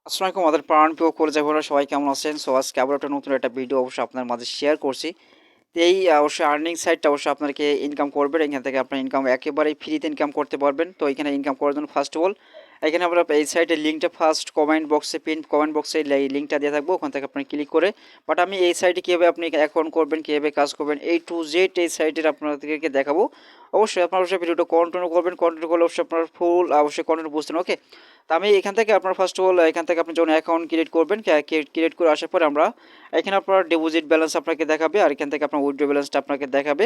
আসসালামু আলাইকুম আমাদের প্রাণপ্রিয় কলিজার সবাই কেমন আছেন? সো আজকে আবার একটা নতুন একটা ভিডিও অবশ্যই আপনার মাঝে শেয়ার করছি। তো এই অবশ্যই আর্নিং সাইটটা অবশ্যই আপনাকে ইনকাম করবেন। এখান থেকে আপনার ইনকাম একেবারেই ফ্রিতে ইনকাম করতে পারবেন। তো এখানে ইনকাম করার জন্য ফার্স্ট অফ অল এখানে আমরা এই সাইটের লিঙ্কটা ফার্স্ট কমেন্ট বক্সে কমেন্ট বক্সে এই লিঙ্কটা দিয়ে থাকবো। ওখান থেকে আপনি ক্লিক করে বাট আমি এই সাইটে কীভাবে আপনি অ্যাকাউন্ট করবেন, কীভাবে কাজ করবেন A to Z এই সাইটের আপনাদেরকে দেখাবো। অবশ্যই আপনার অবশ্যই ভিডিওটা কন্টিনিউ করবেন। কন্টিনিউ করলে অবশ্যই আপনার ফুল অবশ্যই কন্টিনিউ বুঝতেন। ওকে, তো আমি এখান থেকে আপনার ফার্স্ট অফ অল এখান থেকে আপনি যখন অ্যাকাউন্ট ক্রিয়েট করবেন, ক্রিয়েট করে আসার পরে আমরা এখানে আপনার ডিপোজিট ব্যালেন্স আপনাকে দেখাবে, আর এখান থেকে আপনার উইথড্র ব্যালেন্সটা আপনাকে দেখাবে,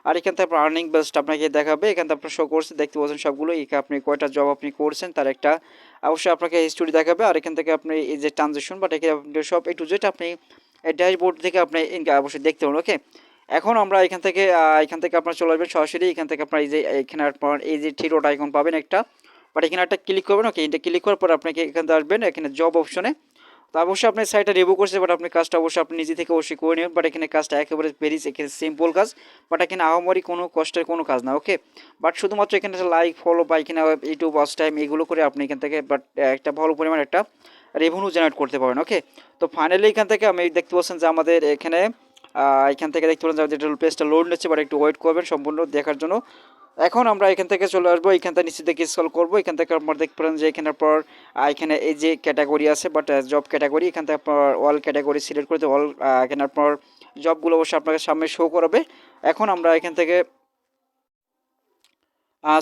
আর এখান থেকে আপনার আর্নিং ব্যালেন্সটা আপনাকে দেখাবে। এখান থেকে আপনার শো করছে দেখতে পাচ্ছেন সবগুলো, এখানে আপনি কয়টা জব আপনি করছেন তার একটা অবশ্যই আপনাকে হিস্টোরি দেখাবে। আর এখান থেকে আপনি এই যে ট্রানজেকশন বাট এখানে সব A to Z আপনি ড্যাশবোর্ড থেকে আপনি অবশ্যই দেখতে পাবেন। ওকে, এখন আমরা এখান থেকে আপনার চলে আসবেন সরাসরি। এখান থেকে আপনার এই যে এখানে আপনার এই যে থ্রি ডট আইকন পাবেন একটা, বাট এখানে একটা ক্লিক করবেন। ওকে, এটা ক্লিক করার পর আপনাকে এখানে আসবেন এখানে জব অপশনে। তো অবশ্যই আপনার সাইটটা রিভিউ করছে, বাট আপনি কাজটা অবশ্যই আপনি নিজে থেকে অবশ্যই করে নেবেন। বাট এখানে কাজটা একেবারে এখানে সিম্পল কাজ, বাট এখানে আহামরি কোনো কষ্টের কোনো কাজ না। ওকে, বাট শুধুমাত্র এখানে লাইক ফলো বা এখানে ইউটিউব ওয়াচ টাইম এগুলো করে আপনি এখান থেকে বাট একটা ভালো পরিমাণ একটা রেভিনিউ জেনারেট করতে পারেন। ওকে, তো ফাইনালি এখান থেকে আমি দেখতে পাচ্ছেন যে আমাদের এখান থেকে দেখতে পাচ্ছেন যে পেজটা লোড নিচ্ছে, বাট একটু ওয়েট করবেন সম্পূর্ণ দেখার জন্য। এখন আমরা এখান থেকে চলে আসবো, এখান থেকে নিচে থেকে স্ক্রল করবো। এখান থেকে আপনার দেখতে পারেন যে এখানে পর এখানে এই যে ক্যাটাগরি আছে বাট জব ক্যাটাগরি, এখান থেকে আপনার অল ক্যাটাগরি সিলেক্ট করতে অল এখানে আপনার জবগুলো অবশ্যই আপনাকে সামনে শো করাবে। এখন আমরা এখান থেকে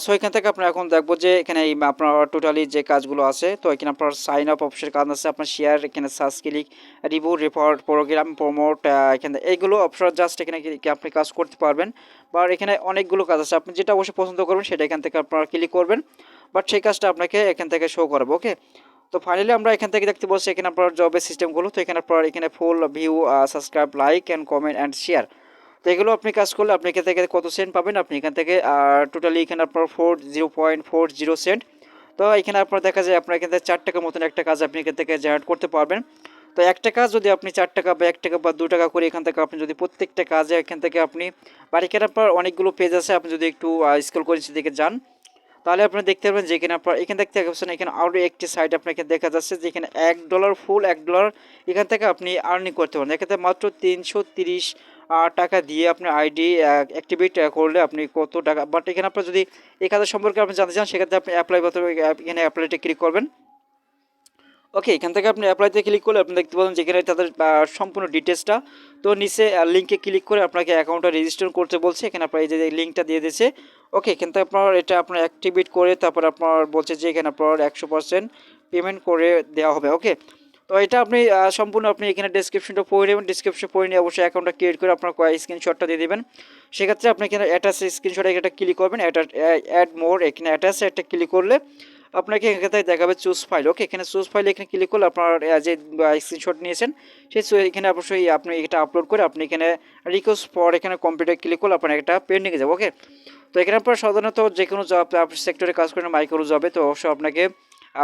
সো এখান থেকে আপনার এখন দেখবো যে এখানে এই আপনার টোটালি যে কাজগুলো আছে। তো এখানে আপনার সাইন আপ অপশনের কাজ আছে, আপনার শেয়ার, এখানে search click, review, report, program, promote, এখানে এইগুলো অপশন জাস্ট এখানে আপনি কাজ করতে পারবেন। বা এখানে অনেকগুলো কাজ আছে, আপনি যেটা অবশ্যই পছন্দ করবেন সেটা এখান থেকে আপনারা ক্লিক করবেন, বাট সেই কাজটা আপনাকে এখান থেকে শো করবে। ওকে, তো ফাইনালি আমরা এখান থেকে দেখতে পাচ্ছি এখানে আপনার জবের সিস্টেমগুলো। তো এখানে আপনার এখানে ফুল view, subscribe, like and comment and share. তো এগুলো আপনি কাজ করলে আপনি এখান থেকে কত সেন্ট পাবেন, আপনি এখান থেকে টোটালি এখানে আপনার 0.40 সেন্ট। তো এখানে আপনার দেখা যায় আপনার এখান থেকে 4 টাকার মতন একটা কাজ আপনি এখান থেকে জেনারেট করতে পারবেন। তো একটা কাজ যদি আপনি 4 টাকা বা 1 টাকা বা 2 টাকা করে এখান থেকে আপনি যদি প্রত্যেকটা কাজে এখান থেকে আপনি বা এখানে আপনার অনেকগুলো পেজ আছে, আপনি যদি একটু স্ক্রল করে দিকে যান তাহলে আপনি দেখতে পাবেন যে এখানে আপনার এখানে দেখতে পাচ্ছেন এখানে আরও একটি সাইট আপনাকে দেখা যাচ্ছে যে এখানে $1 ফুল $1 এখান থেকে আপনি আর্নিং করতে পারেন। এখানে মাত্র 330 টাকা দিয়ে আপনার আইডি অ্যাক্টিভেট করলে আপনি কত টাকা, বাট এখানে আপনার যদি এই কাজের সম্পর্কে আপনি জানতে চান সেক্ষেত্রে আপনি অ্যাপ্লাই এখানে অ্যাপ্লাইতে ক্লিক করবেন। ওকে, এখান থেকে আপনি অ্যাপ্লাইতে ক্লিক করলে আপনি দেখতে পাবেন যেখানে তাদের সম্পূর্ণ ডিটেলসটা। তো নিচে লিঙ্কে ক্লিক করে আপনাকে অ্যাকাউন্টটা রেজিস্টার করতে বলছে, এখানে আপনার এই যে লিঙ্কটা দিয়ে দিয়েছে। ওকে, এখান থেকে আপনার এটা আপনার অ্যাক্টিভেট করে তারপর আপনার বলছে যে এখানে আপনার 100% পেমেন্ট করে দেওয়া হবে। ওকে, তো এটা আপনি সম্পূর্ণ আপনি এখানে ডেসক্রিপশনটা পড়ে নেবেন, ডিসক্রিপশন পড়ে নিয়ে অবশ্যই অ্যাকাউন্টটা ক্রিয়েট করে আপনার স্ক্রিনশটটা দিয়ে দেবেন। সেক্ষেত্রে আপনি এখানে অ্যাটাচ স্ক্রিনশটে একটা ক্লিক করবেন, অ্যাড মোর, এখানে অ্যাটাচ একটা ক্লিক করলে আপনাকে এখান থেকে দেখাবে চুজ ফাইল। ওকে, এখানে চুজ ফাইল এখানে ক্লিক করলে আপনার যে স্ক্রিনশট নিয়েছেন সেই এখানে অবশ্যই আপনি এটা আপলোড করে আপনি এখানে রিকোয়েস্ট ফর এখানে কম্পিউটার ক্লিক করলে আপনার একটা পেন্ডিংয়ে যাবে। ওকে, তো এখানে আপনার সাধারণত যে কোনো জব সেক্টরে কাজ করেন মাইক্রো জবে, তো অবশ্যই আপনাকে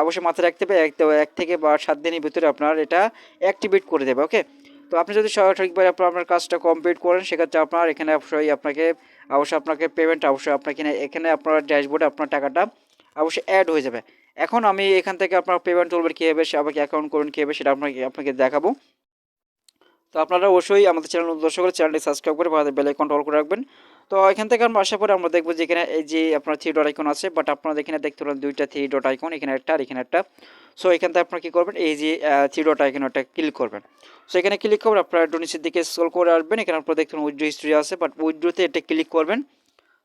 অবশ্যই মাথায় রাখতে হবে 1 থেকে বা 7 দিনের ভিতরে আপনার এটা অ্যাক্টিভেট করে দেবে। ওকে, তো আপনি যদি সঠিকভাবে আপনার কাজটা কমপ্লিট করেন সেক্ষেত্রে আপনার এখানে অবশ্যই আপনাকে পেমেন্ট অবশ্যই আপনাকে এখানে আপনার ড্যাশবোর্ডে আপনার টাকাটা অবশ্যই অ্যাড হয়ে যাবে। এখন আমি এখান থেকে আপনার পেমেন্ট তুলবেন কীভাবে, আমাকে অ্যাকাউন্ট করবেন কীভাবে সেটা আপনাকে দেখাবো। তো আপনারা অবশ্যই আমাদের চ্যানেল দর্শক করে চ্যানেলটি সাবস্ক্রাইব করে বা বেল আইকনটা অল করে রাখবেন। তো এখান থেকে আমরা আসার পরে আমরা দেখবো যে এখানে এই যে আপনার থ্রি ডট আইকন আছে, বাট আপনারা এখানে দেখতে পারেন দুইটা থ্রি ডট আইকন, এখানে একটা আর এখানে একটা। সো এখান থেকে আপনারা কী করবেন, এই যে থ্রি ডট আইকন একটা ক্লিক করবেন। সো এখানে ক্লিক করবেন, আপনারা একটু নিচের দিকে স্ক্রল করে আসবেন, এখানে আপনারা দেখতে পারেন উইথড্র হিস্ট্রি আছে, বাট উইথড্রোতে এটা ক্লিক করবেন।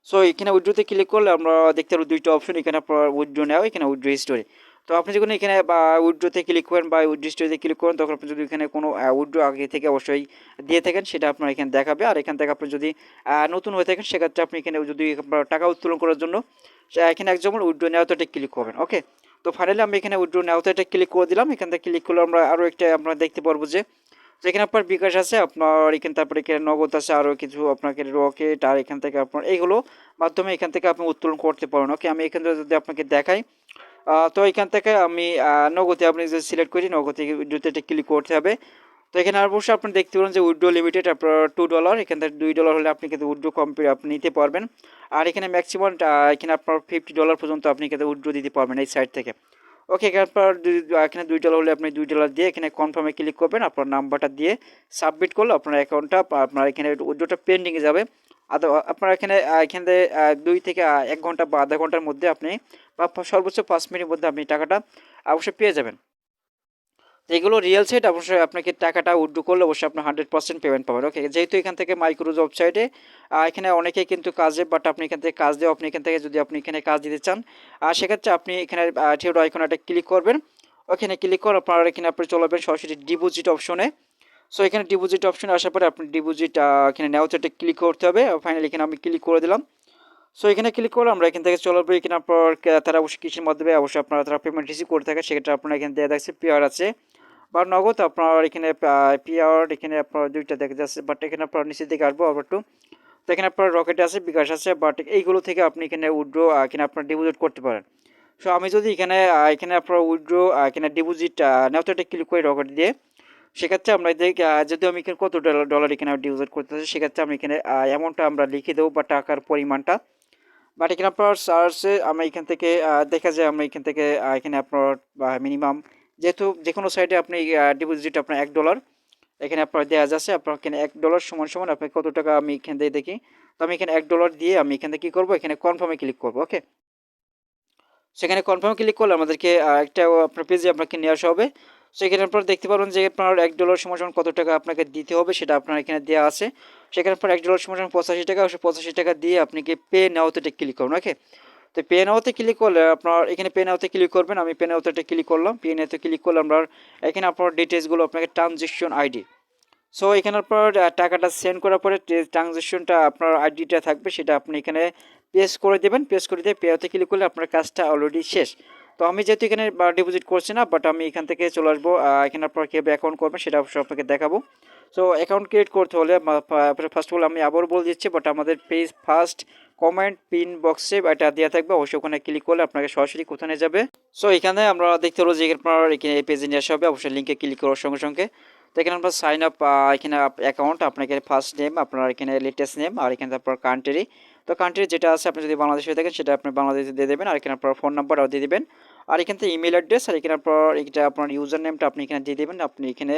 সো এখানে উইথড্রোতে ক্লিক করলে আমরা দেখতে পারবো দুইটা অপশন, এখানে আপনার উইথড্রো নেওয়া, এখানে উইথড্রো হিস্টোরি। তো আপনি যখন এখানে বা উইথড্রোতে ক্লিক করেন বা উইথড্রো হিস্টোরিতে ক্লিক করেন তখন আপনি যদি এখানে কোনো উইথড্রো আগে থেকে অবশ্যই দিয়ে থাকেন সেটা আপনার এখানে দেখাবে। আর এখান থেকে আপনি যদি নতুন হয়ে থাকেন সেক্ষেত্রে আপনি এখানে যদি টাকা উত্তোলন করার জন্য এখানে একজন উইথড্রো নেওয়াতে ক্লিক করবেন। ওকে, তো ফাইনালি আমি এখানে উইথড্রো নেওয়াতে ক্লিক করে দিলাম। এখান থেকে ক্লিক করলে আমরা আরও একটা আমরা দেখতে পারবো যে যেখানে আপনার বিকাশ আছে, আপনার এখানে তারপরে এখানে নগদ আছে, আরও কিছু আপনাকে রকেট, আর এখান থেকে আপনার এইগুলো মাধ্যমে এখান থেকে আপনি উত্তোলন করতে পারেন। ওকে, আমি এখান থেকে যদি আপনাকে দেখাই, তো এখান থেকে আমি নগদে আপনি যদি সিলেক্ট করি নগদে উইথড্রোতে এটা ক্লিক করতে হবে। তো এখানে অবশ্যই আপনি দেখতে পারেন যে উইথড্রো লিমিটেড আপনার $2, এখান থেকে $2 হলে আপনি কিন্তু উইথড্রো আপনি নিতে পারবেন। আর এখানে ম্যাক্সিমাম এখানে আপনার $50 পর্যন্ত আপনি কিন্তু উইথড্রো দিতে পারবেন এই সাইট থেকে। ওকে, এখানে আপনার এখানে $2 হলে আপনি $2 দিয়ে এখানে কনফার্মে ক্লিক করবেন, আপনার নাম্বারটা দিয়ে সাবমিট করলে আপনার অ্যাকাউন্টটা আপনার এখানে উইথড্রটা পেন্ডিংয়ে যাবে। আপনার এখানে এখানে 2 থেকে 1 ঘন্টা বা আধা ঘন্টার মধ্যে আপনি বা সর্বোচ্চ 5 মিনিটের মধ্যে আপনি টাকাটা অবশ্যই পেয়ে যাবেন। তো এগুলো রিয়েল সাইট, অবশ্যই আপনাকে টাকাটা উইথড্র করলে অবশ্যই আপনার 100% পেমেন্ট পাবেন। ওকে, যেহেতু এখান থেকে মাইক্রো জব সাইটে এখানে অনেকেই কিন্তু কাজে, বাট আপনি এখান থেকে কাজ দিয়ে আপনি এখান থেকে যদি আপনি এখানে কাজ দিতে চান সেক্ষেত্রে আপনি এখানে থিওড আইকনে একটা ক্লিক করবেন। ওখানে ক্লিক করে আপনার এখানে আপনি চলে যাবেন সরাসরি ডিপোজিট অপশনে। সো এখানে ডিপোজিট অপশনে আসার পরে আপনি ডিপোজিট এখানে নেওয়াতে একটা ক্লিক করতে হবে। ফাইনালি এখানে আমি ক্লিক করে দিলাম। সো এখানে ক্লিক করলে আমরা এখান থেকে চলে যাবো এখানে আপনার তারা অবশ্যই কিসের মাধ্যমে অবশ্যই আপনারা তারা পেমেন্ট রিসিভ করে থাকে, সেক্ষেত্রে আপনার এখানে দেওয়া দেখছে পিআর আছে বা নগদ। আপনার এখানে পিআর এখানে আপনার দুইটা দেখা যাচ্ছে, বাট এখানে আপনার নিচের দিকে আসবো আবার একটু। তো এখানে আপনার রকেট আছে, বিকাশ আছে, বাট এইগুলো থেকে আপনি এখানে উইথড্র এখানে আপনার ডিপোজিট করতে পারেন। সো আমি যদি এখানে এখানে আপনার উইথড্র এখানে ডিপোজিট নেওয়াতে ক্লিক করি রকেট দিয়ে, সেক্ষেত্রে আমরা যদি আমি এখানে কত ডলার এখানে ডিপোজিট করতে চাই, সেক্ষেত্রে আমি এখানে অ্যামাউন্টটা আমরা লিখে দেবো বা টাকার পরিমাণটা। বাট এখানে আপনার সার্চে আমরা এখান থেকে দেখা যায় আমরা এখান থেকে এখানে আপনার মিনিমাম যেহেতু যে কোনো সাইটে আপনি ডিপোজিট আপনার $1 এখানে আপনার দেওয়া যাচ্ছে। আপনার এখানে $1 সমান সমান আপনি কত টাকা আমি এখান থেকে দেখি। তো আমি এখানে $1 দিয়ে আমি এখান থেকে কী করবো, এখানে কনফার্মে ক্লিক করবো। ওকে, সেখানে কনফার্ম ক্লিক করলে আমাদেরকে একটা আপনার পেজে আপনাকে নিয়ে আসা হবে। সেখানে আপনারা দেখতে পারবেন যে আপনার $1 সমান সমান কত টাকা আপনাকে দিতে হবে সেটা আপনার এখানে দেওয়া আছে। সেখানে আপনার $1 সমান সমান 85 টাকা, 85 টাকা দিয়ে আপনাকে পে নাওতে ক্লিক করুন। ওকে, তো পে নাওতে ক্লিক করলে আপনার এখানে পে নাওতে ক্লিক করবেন। আমি পে নাওতে ক্লিক করলাম। পে নাওতে ক্লিক করলে আমরা এখানে আপনার ডিটেলসগুলো আপনাকে ট্রানজেকশন আইডি। সো এখানে আপনার টাকাটা সেন্ড করার পরে যে ট্রানজেকশনটা আপনার আইডিটা থাকবে সেটা আপনি এখানে পেস্ট করে দেবেন। পেস্ট করে দিয়ে পেতে ক্লিক করলে আপনার কাজটা অলরেডি শেষ। তো আমি যেহেতু এখানে ডিপোজিট করছি না, বাট আমি এখান থেকে চলে আসবো এখানে আপনার কীভাবে অ্যাকাউন্ট করবেন সেটা অবশ্যই আপনাকে দেখাবো। সো অ্যাকাউন্ট ক্রিয়েট করতে হলে ফার্স্ট অফ অল আমি আবার বলে দিচ্ছি, বাট আমাদের পেজ ফার্স্ট কমেন্ট পিন বক্সে এটা দেওয়া থাকবে, অবশ্যই ওখানে ক্লিক করলে আপনাকে সরাসরি কোথায় নিয়ে যাবে। সো এখানে আমরা দেখতে পাবো যে আপনার এখানে এই পেজে নিয়ে আসা হবে, অবশ্যই লিঙ্কে ক্লিক করার সঙ্গে সঙ্গে। তো এখানে আপনার সাইন আপ এখানে অ্যাকাউন্ট আপনার এখানে ফার্স্ট নেম, আপনার এখানে লেটেস্ট নেম, আর এখানে আপনার কান্ট্রি। তো কান্ট্রি যেটা আছে আপনি যদি বাংলাদেশে হয়ে থাকেন সেটা আপনি বাংলাদেশে দিয়ে দেবেন, আর এখানে আপনার ফোন নাম্বারও দিয়ে দেবেন, আর এখান থেকে ইমেল অ্যাড্রেস, আর এখানে আপনার এটা আপনার ইউজার নেমটা আপনি এখানে দিয়ে দেবেন। আপনি এখানে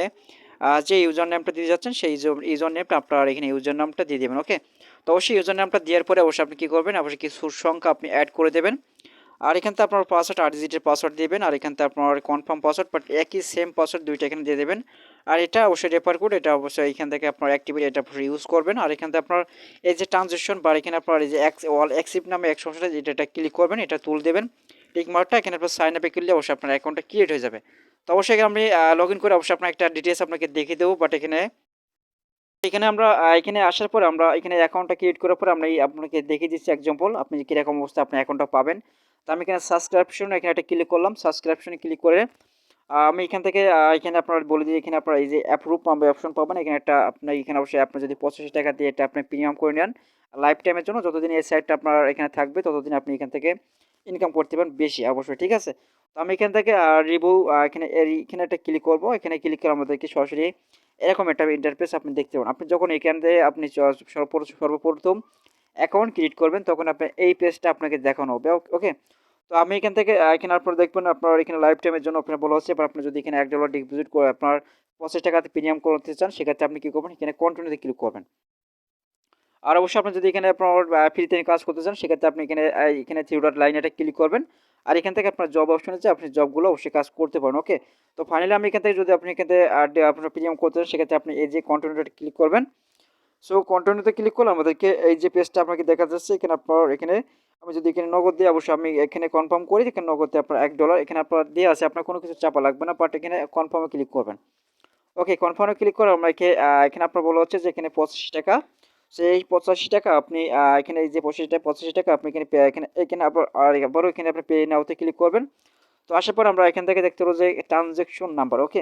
যে ইউজার নেমটা দিতে যাচ্ছেন সেই ইউজার নেমটা আপনার এখানে ইউজার নামটা দিয়ে দেবেন। ওকে, তো অবশ্যই ইউজার নামটা দেওয়ার পরে অবশ্যই আপনি কী করবেন, অবশ্যই কিছু সংখ্যা আপনি অ্যাড করে দেবেন। আর এখান থেকে আপনার পাসওয়ার্ড 8 ডিজিটের পাসওয়ার্ড দিবেন, আর এখান থেকে আপনার কনফার্ম পাসওয়ার্ড, বাট একই সেম পাসওয়ার্ড দুইটা এখানে দিয়ে দেবেন। আর এটা অবশ্যই রেফার কোড, এটা অবশ্যই এখান থেকে আপনার অ্যাক্টিভেট এটা ইউজ করবেন। আর এখান থেকে আপনার এই যে ট্রানজেকশন বা এখানে আপনার এই যে অল অ্যাকসেপ্ট নামে এক সমস্যা এটা ক্লিক করবেন, এটা তুল দেবেন টিক মার্কটা। এখানে আপনার সাইন আপে ক্লিক অবশ্যই আপনার অ্যাকাউন্টটা ক্রিয়েট হয়ে যাবে। তো অবশ্যই আমি লগ ইন করে অবশ্যই আপনার একটা ডিটেলস আপনাকে দেখিয়ে দেবো, বাট এখানে এখানে আমরা এখানে আসার পর আমরা এখানে অ্যাকাউন্টটা ক্রিয়েট করার পর আমরা আপনাকে দেখিয়ে দিচ্ছি এক্সাম্পল আপনি কীরকম অবস্থা আপনি অ্যাকাউন্টটা পাবেন। তো আমি এখানে সাবস্ক্রিপশন এখানে একটা ক্লিক করলাম। সাবস্ক্রিপশনে ক্লিক করে আমি এখান থেকে এখানে আপনার বলে দিই, এখানে আপনার এই যে অ্যাপ্রুভ অপশন পাবেন। এখানে একটা আপনার এখানে অবশ্যই আপনি যদি 85 টাকা দিয়ে এটা আপনি প্রিমিয়াম করে নেন লাইফ টাইমের জন্য, যতদিন এই সাইটটা আপনার এখানে থাকবে ততদিন আপনি এখান থেকে ইনকাম করতে পারেন বেশি অবশ্যই, ঠিক আছে। তো আমি এখান থেকে রিভিউ এখানে এখানে একটা ক্লিক করবো। এখানে ক্লিক করে আমাদেরকে সরাসরি এরকম একটা ইন্টারফেস আপনি দেখতে পাবেন। আপনি যখন এখান থেকে আপনি সর্বপ্রথম অ্যাকাউন্ট ক্রিয়েট করবেন তখন আপনি এই পেজটা আপনাকে দেখানো হবে। ওকে, তো আমি এখান থেকে এখানে আপনার দেখবেন আপনার এখানে লাইফ টাইমের জন্য আপনার বলা হচ্ছে, এবার আপনি যদি এখানে $1 ডিপোজিট করে আপনার 85 টাকাতে প্রিমিয়াম করতে চান সেক্ষেত্রে আপনি কী করবেন, এখানে কন্টিনিউতে ক্লিক করবেন। আর অবশ্যই আপনি যদি এখানে আপনার ফ্রিতে কাজ করতে চান সেক্ষেত্রে আপনি এখানে এখানে থ্রি ডট লাইন এটা ক্লিক করবেন। আর এখান থেকে আপনার জব অপশন আছে, আপনি জবগুলো অবশ্যই কাজ করতে পারেন। ওকে, তো ফাইনালি আমি এখান থেকে যদি আপনি এখান থেকে আপনার প্রিমিয়াম করতে চান সেক্ষেত্রে আপনি এই যে কন্টিনিউতে ক্লিক করবেন। সো কন্টিনিউতে ক্লিক করলে আমাদেরকে এই যে পেজটা আপনাকে দেখা যাচ্ছে, এখানে আপনার এখানে আমি যদি এখানে নগদ দিয়ে অবশ্যই আমি এখানে কনফার্ম করি, এখানে নগদে আপনার $1 এখানে আপনার দিয়ে আছে, আপনার কোনো কিছু চাপা লাগবে না, বাট এখানে কনফার্মে ক্লিক করবেন। ওকে, কনফার্মে ক্লিক করে আমরা এখানে আপনার বলা হচ্ছে যে এখানে 85 টাকা। সেই 85 টাকা আপনি এখানে এই যে 85 টাকা আপনি এখানে এখানে এখানে আবার আর আবারও এখানে আপনি পে নাওতে ক্লিক করবেন। তো আসার পর আমরা এখান থেকে দেখতে পাবো যে ট্রানজ্যাকশন নাম্বার। ওকে,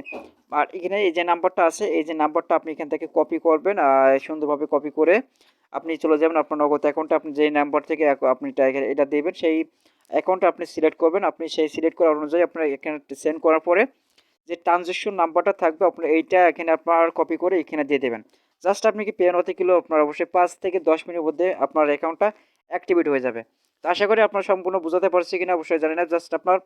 আর এখানে এই যে নাম্বারটা আছে এই যে নাম্বারটা আপনি এখান থেকে কপি করবেন, সুন্দরভাবে কপি করে আপনি চলে যাবেন আপনার নগদ অ্যাকাউন্টে। আপনি যেই নাম্বার থেকে আপনি এটা দেবেন সেই অ্যাকাউন্টটা আপনি সিলেক্ট করবেন। আপনি সেই সিলেক্ট করার অনুযায়ী আপনার এখানে সেন্ড করার পরে যে ট্রানজ্যাকশন নাম্বারটা থাকবে আপনার এইটা এখানে আপনার কপি করে এখানে দিয়ে দেবেন। জাস্ট আপনি কি পে হতে গেলেও আপনার অবশ্যই 5 থেকে 10 মিনিটের মধ্যে আপনার অ্যাকাউন্টটা অ্যাক্টিভেট হয়ে যাবে। তো আশা করি আপনার সম্পূর্ণ বুঝাতে পারছি কিনা অবশ্যই জানি না। জাস্ট আপনার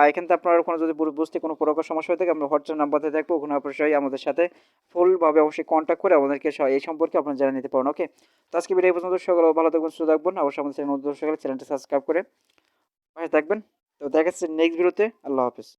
এখান থেকে আপনার কোনো যদি বুঝতে কোনো প্রকার সমস্যা হয়ে থাকে আমরা হোয়াটসঅ্যাপ নাম্বারতে থাকবো, ওখানে অবশ্যই আমাদের সাথে ফুলভাবে অবশ্যই কন্ট্যাক্ট করে আমাদেরকে এই সম্পর্কে আপনারা জেনে নিতে পারেন। ওকে, তো আজকে ভিডিও এই পর্যন্ত। সকলে ভালো থাকবেন, সুস্থ থাকবেন। অবশ্যই আমাদের চ্যানেল নতুন দর্শক হলে চ্যানেলটা সাবস্ক্রাইব করে পাশে থাকবেন। তো দেখা যাচ্ছে নেক্সট ভিডিওতে। আল্লাহ হাফেজ।